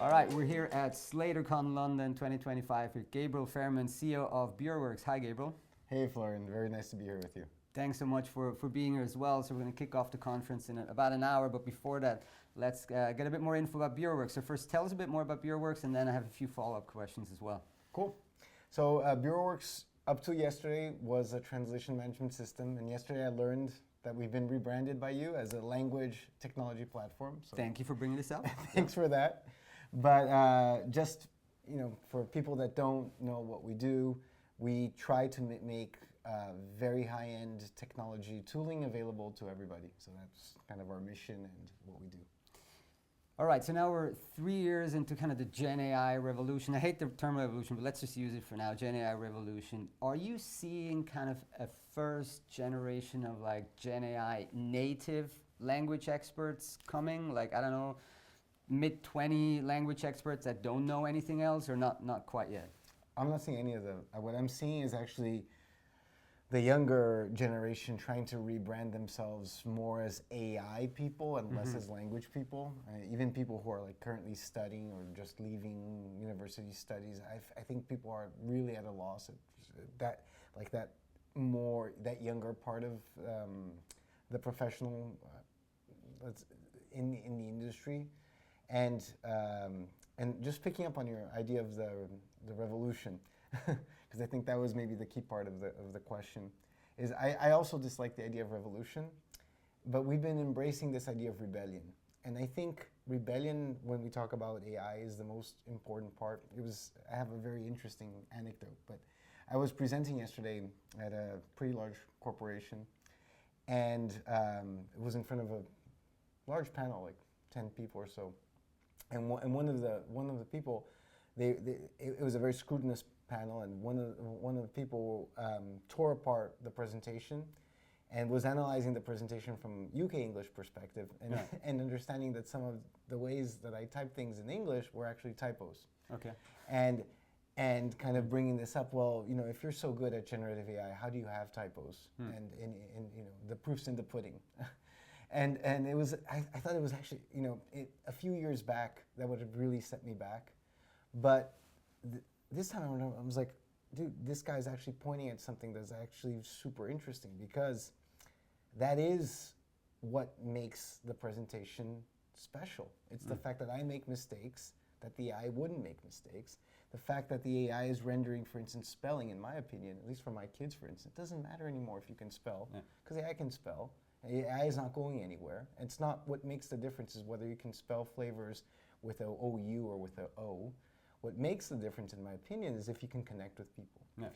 All right, we're here at SlatorCon London 2025 with Gabriel Fairman, CEO of BureWorks. Hi, Gabriel. Hey, Florian. Very nice to be here with you. Thanks so much for being here as well. So we're going to kick off the conference in about an hour, but before that, let's get a bit more info about BureWorks. So first, tell us a bit more about BureWorks, and then I have a few follow-up questions as well. Cool. So BureWorks, up to yesterday, was a translation management system, and yesterday I learned that we've been rebranded by you as a language technology platform. So thank you for bringing this up. Thanks for that. But just for people that don't know what we do, we try to make very high-end technology tooling available to everybody. So that's kind of our mission and what we do. All right, so now we're 3 years into kind of the Gen AI revolution. I hate the term revolution, but let's just use it for now, Gen AI revolution. Are you seeing kind of a first generation of like Gen AI native language experts coming? Like, I don't know, mid-20 language experts that don't know anything else, or not quite yet? I'm not seeing any of them. What I'm seeing is actually the younger generation trying to rebrand themselves more as AI people and less as language people. Even people who are like currently studying or just leaving university studies. I think people are really at a loss at that, like that younger part of the professional in the industry, and just picking up on your idea of the revolution. Because I think that was maybe the key part of the question, is I also dislike the idea of revolution, but we've been embracing this idea of rebellion. And I think rebellion, when we talk about AI, is the most important part. I have a very interesting anecdote, but I was presenting yesterday at a pretty large corporation, and it was in front of a large panel, like 10 people or so. And one of the people, it was a very scrutinous panel, and one of the people tore apart the presentation and was analyzing the presentation from UK English perspective, and understanding that some of the ways that I type things in English were actually typos. Okay. And kind of bringing this up, well, if you're so good at generative AI, how do you have typos? And the proof's in the pudding. And it was, I thought it was actually, a few years back, that would have really set me back. But this time I was like, dude, this guy's actually pointing at something that's actually super interesting, because that is what makes the presentation special. It's the fact that I make mistakes, that the AI wouldn't make mistakes. The fact that the AI is rendering, for instance, spelling, in my opinion, at least for my kids, for instance, it doesn't matter anymore if you can spell, because AI can spell. AI is not going anywhere. It's not what makes the difference is whether you can spell flavors with a OU or with a O. What makes the difference, in my opinion, is if you can connect with people. Yeah.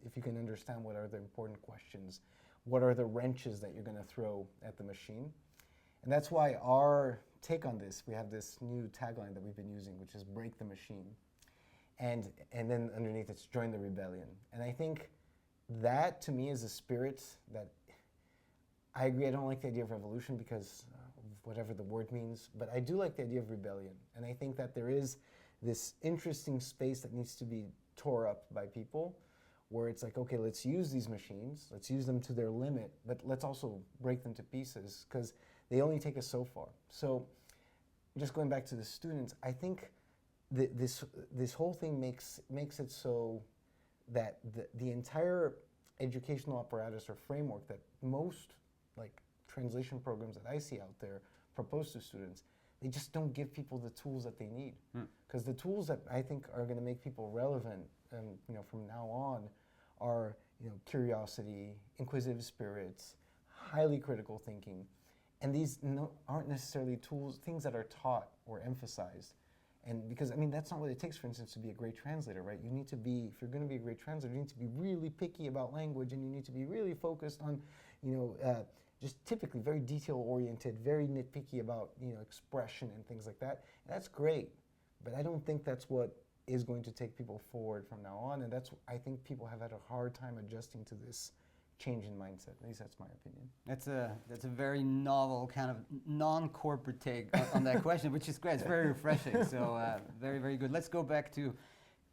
If you can understand what are the important questions, what are the wrenches that you're going to throw at the machine. And that's why our take on this, we have this new tagline that we've been using, which is break the machine. And then underneath it's join the rebellion. And I think that, to me, is a spirit that, I agree, I don't like the idea of revolution because of whatever the word means, but I do like the idea of rebellion. And I think that there is this interesting space that needs to be tore up by people, where it's like, okay, let's use these machines, let's use them to their limit, but let's also break them to pieces, because they only take us so far. So just going back to the students, I think this whole thing makes it so that the entire educational apparatus or framework that most like translation programs that I see out there propose to students, they just don't give people the tools that they need. Because the tools that I think are going to make people relevant, from now on, are curiosity, inquisitive spirits, highly critical thinking, and these aren't necessarily things that are taught or emphasized. And because that's not what it takes, for instance, to be a great translator, right? You need to be, if you're going to be a great translator, you need to be really picky about language, and you need to be really focused on, just typically very detail-oriented, very nitpicky about, expression and things like that. And that's great, but I don't think that's what is going to take people forward from now on. And I think people have had a hard time adjusting to this change in mindset. At least that's my opinion. That's a very novel kind of non-corporate take on that question, which is great. It's very refreshing. So very, very good. Let's go back to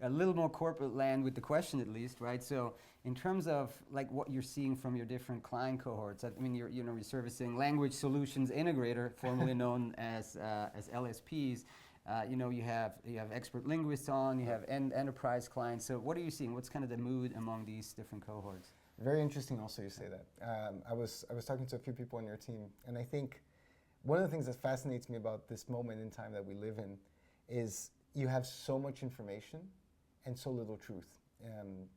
a little more corporate land with the question, at least, right? So in terms of like what you're seeing from your different client cohorts, I mean, you're servicing language solutions integrator, formerly known as LSPs. You have expert linguists on, you have enterprise clients. So what are you seeing? What's kind of the mood among these different cohorts? Very interesting also you say that. I was talking to a few people on your team, and I think one of the things that fascinates me about this moment in time that we live in is you have so much information and so little truth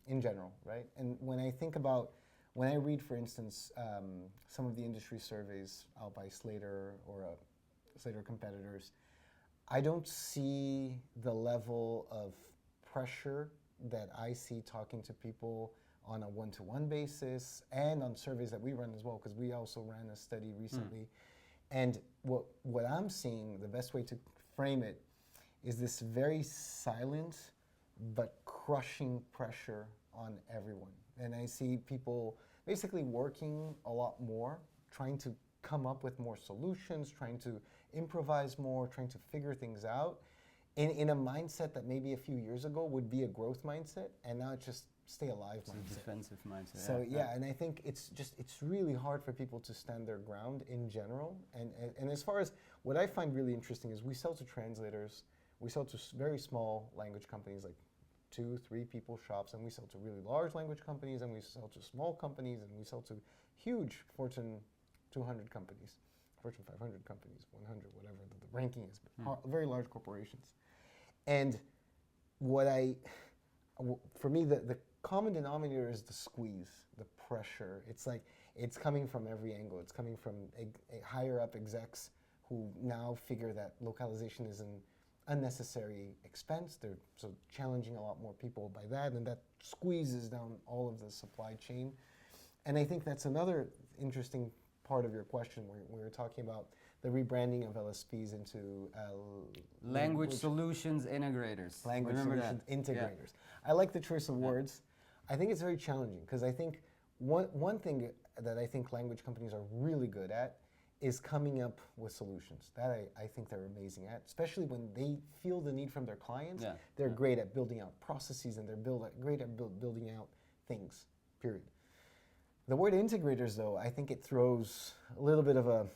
in general, right? And when I read, for instance, some of the industry surveys out by Slator or Slator competitors, I don't see the level of pressure that I see talking to people on a one-to-one basis and on surveys that we run as well, because we also ran a study recently. And what I'm seeing, the best way to frame it, is this very silent but crushing pressure on everyone. And I see people basically working a lot more, trying to come up with more solutions, trying to improvise more, trying to figure things out in a mindset that maybe a few years ago would be a growth mindset, and now it's just stay alive mindset. It's a defensive mindset. So yeah, and I think it's really hard for people to stand their ground in general. And as far as what I find really interesting is we sell to translators, we sell to very small language companies like 2-3 people shops, and we sell to really large language companies, and we sell to small companies, and we sell to huge Fortune 200 companies, Fortune 500 companies, 100, whatever the ranking is, but very large corporations. And for me, the common denominator is the squeeze, the pressure. It's like, it's coming from every angle. It's coming from higher up execs who now figure that localization is an unnecessary expense. They're so challenging a lot more people by that, and that squeezes down all of the supply chain. And I think that's another interesting part of your question where we were talking about the rebranding of LSPs into language solutions integrators. Language Remember solutions that. integrators. I like the choice of words. I think it's very challenging because I think one thing that I think language companies are really good at is coming up with solutions. That I think they're amazing at, especially when they feel the need from their clients. They're great at building out processes, and they're great at building out things, period. The word integrators, though, I think it throws a little bit of a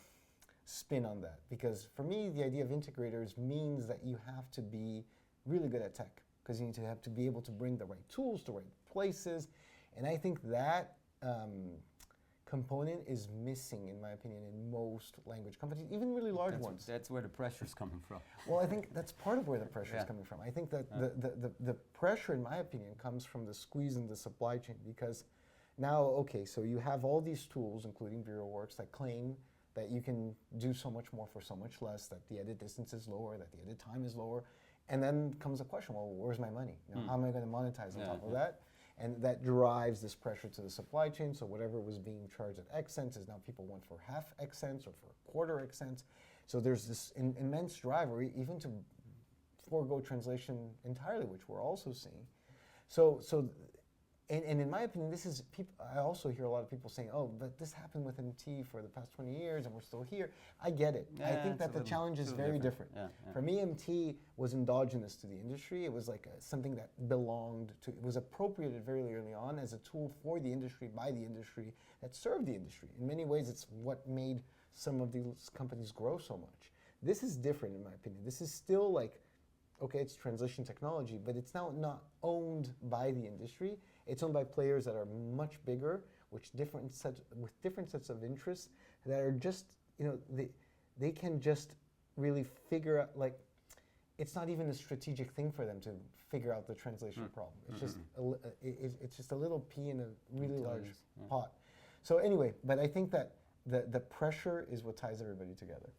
spin on that, because for me, the idea of integrators means that you have to be really good at tech, because you need to have to be able to bring the right tools to right places, and I think that component is missing, in my opinion, in most language companies, even really large ones. That's where the pressure's coming from. Well, I think that's part of where the pressure is coming from. I think that the pressure, in my opinion, comes from the squeeze in the supply chain, because now, okay, so you have all these tools, including BureauWorks, that claim that you can do so much more for so much less, that the edit distance is lower, that the edit time is lower, and then comes the question, well, where's my money? How am I going to monetize on top of that? And that drives this pressure to the supply chain, so whatever was being charged at X cents is now people want for half X cents or for quarter X cents. So there's this immense drive, or even to forego translation entirely, which we're also seeing. And in my opinion, this is I also hear a lot of people saying, "Oh, but this happened with MT for the past 20 years, and we're still here." I get it. I think that the challenge is very different. For me, MT was endogenous to the industry. It was like something that belonged to. It was appropriated very early on as a tool for the industry, by the industry, that served the industry. In many ways, it's what made some of these companies grow so much. This is different, in my opinion. This is still like, okay, it's translation technology, but it's now not owned by the industry. It's owned by players that are much bigger, with different sets of interests that are just, they can just really figure out, like, it's not even a strategic thing for them to figure out the translation problem. It's just a little pea in a really large pot. So anyway, but I think that the pressure is what ties everybody together.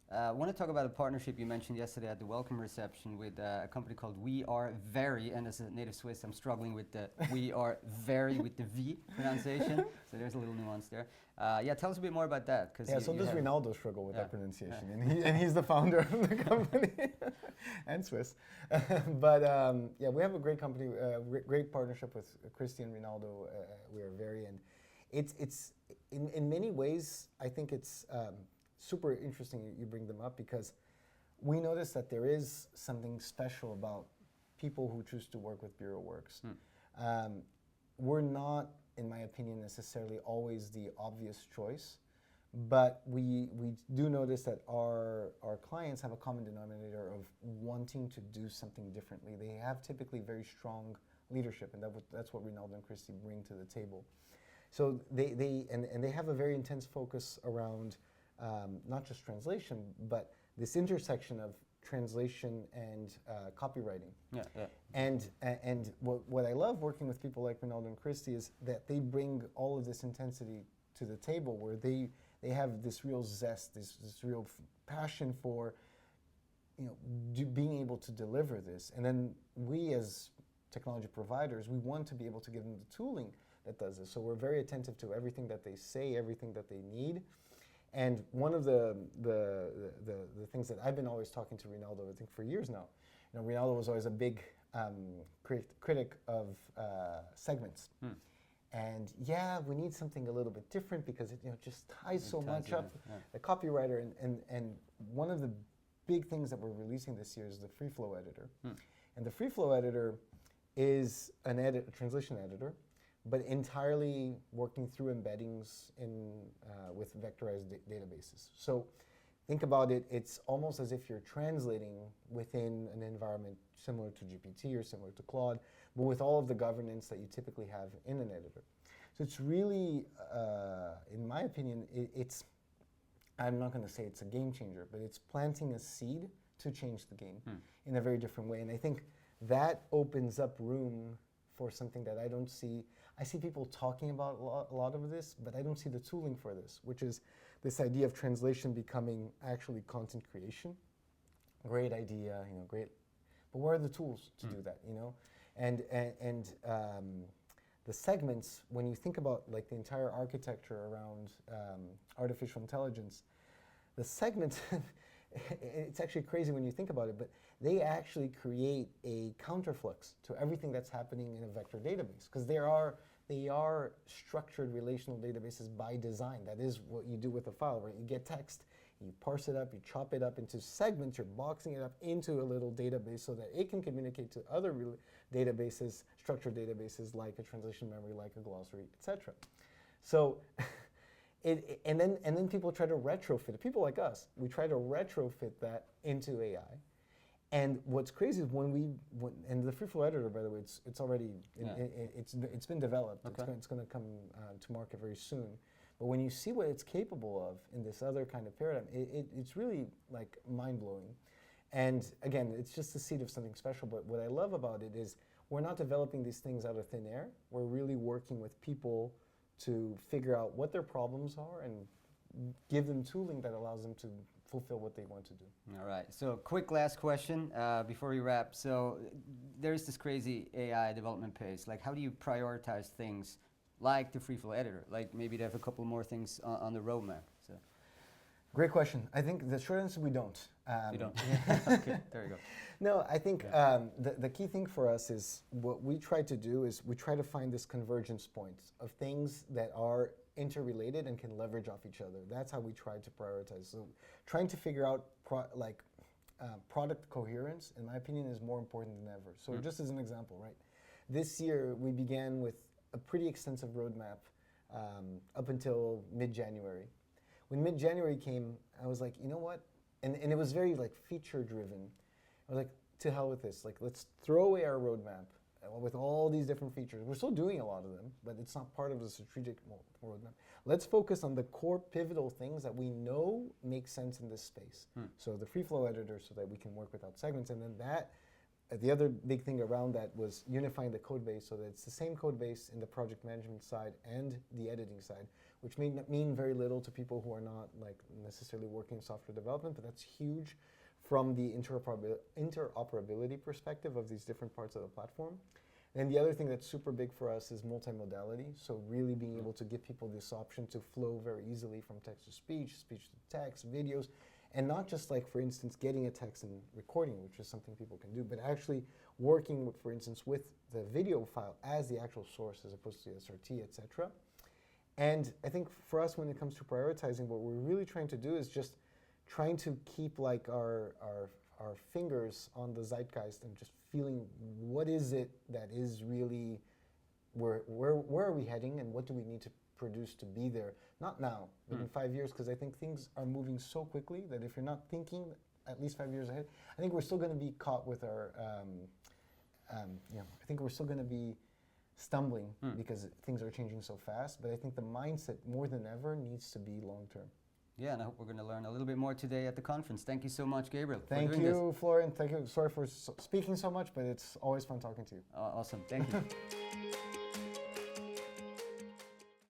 I want to talk about a partnership you mentioned yesterday at the welcome reception with a company called We Are Very, and as a native Swiss, I'm struggling with the We Are Very with the V pronunciation, so there's a little nuance there. Tell us a bit more about that. So does Ronaldo struggle with that pronunciation, and he's the founder of the company, and Swiss. But we have a great company, great partnership with Christian Ronaldo, We Are Very, and it's in many ways, I think it's super interesting you bring them up, because we notice that there is something special about people who choose to work with BureauWorks. We're not, in my opinion, necessarily always the obvious choice, But we do notice that our clients have a common denominator of wanting to do something differently. They have typically very strong leadership, and that's what Rinaldo and Christy bring to the table. So they have a very intense focus around not just translation, but this intersection of translation and copywriting. Yeah, yeah. And what I love working with people like Rinaldo and Christy is that they bring all of this intensity to the table, where they have this real zest, this real passion for, being able to deliver this. And then we as technology providers, we want to be able to give them the tooling that does this. So we're very attentive to everything that they say, everything that they need. And one of the things that I've been always talking to Rinaldo, I think for years now, Rinaldo was always a big critic of segments. And yeah, we need something a little bit different because it just ties so much up the copywriter. And one of the big things that we're releasing this year is the free flow editor. And the free flow editor is a translation editor, but entirely working through embeddings with vectorized databases. So think about it, it's almost as if you're translating within an environment similar to GPT or similar to Claude, but with all of the governance that you typically have in an editor. So it's really, in my opinion, I'm not going to say it's a game changer, but it's planting a seed to change the game in a very different way. And I think that opens up room for something that I don't see. I see people talking about a lot of this, but I don't see the tooling for this, which is this idea of translation becoming actually content creation. Great idea, great. But where are the tools to do that, And the segments, when you think about like the entire architecture around artificial intelligence, the segments, it's actually crazy when you think about it, but they actually create a counterflux to everything that's happening in a vector database, because they are structured relational databases by design. That is what you do with a file, right? You get text, you parse it up, you chop it up into segments, you're boxing it up into a little database so that it can communicate to other databases, structured databases like a translation memory, like a glossary, etc. So, and then people try to retrofit it. People like us, we try to retrofit that into AI. And what's crazy is and the free flow editor, by the way, it's already it's been developed. Okay. It's going to come to market very soon. But when you see what it's capable of in this other kind of paradigm, it's really like mind-blowing. And again, it's just the seed of something special. But what I love about it is we're not developing these things out of thin air. We're really working with people to figure out what their problems are and give them tooling that allows them to fulfill what they want to do. All right. So quick last question before we wrap. So there's this crazy AI development pace. Like, how do you prioritize things like the free flow editor? Like maybe they have a couple more things on the roadmap. So, great question. I think the short answer, we don't. You don't? Okay, there you go. No, I think the key thing for us is what we try to do is we try to find this convergence point of things that are interrelated and can leverage off each other. That's how we try to prioritize. So trying to figure out product coherence, in my opinion, is more important than ever. So just as an example, right? This year we began with a pretty extensive roadmap up until mid-January. When mid-January came, I was like, you know what? And it was very like feature driven. I was like, to hell with this. Like, let's throw away our roadmap with all these different features. We're still doing a lot of them, but it's not part of the strategic roadmap. Let's focus on the core pivotal things that we know make sense in this space. So the free flow editor, so that we can work without segments. And then the other big thing around that was unifying the code base so that it's the same code base in the project management side and the editing side, which may not mean very little to people who are not like necessarily working in software development, but that's huge from the interoperability perspective of these different parts of the platform. And the other thing that's super big for us is multimodality. So really being able to give people this option to flow very easily from text to speech, speech to text, videos, and not just like, for instance, getting a text and recording, which is something people can do, but actually working with, for instance, with the video file as the actual source as opposed to the SRT, etc. And I think for us, when it comes to prioritizing, what we're really trying to do is just trying to keep like our fingers on the zeitgeist and just feeling what is it that is really, where are we heading and what do we need to produced to be there. Not now, but in 5 years, because I think things are moving so quickly that if you're not thinking at least 5 years ahead, I think we're still going to be caught with our, I think we're still going to be stumbling because things are changing so fast. But I think the mindset more than ever needs to be long term. Yeah, and I hope we're going to learn a little bit more today at the conference. Thank you so much, Gabriel. Thank you, Florian. Thank you. Sorry for speaking so much, but it's always fun talking to you. Awesome. Thank you.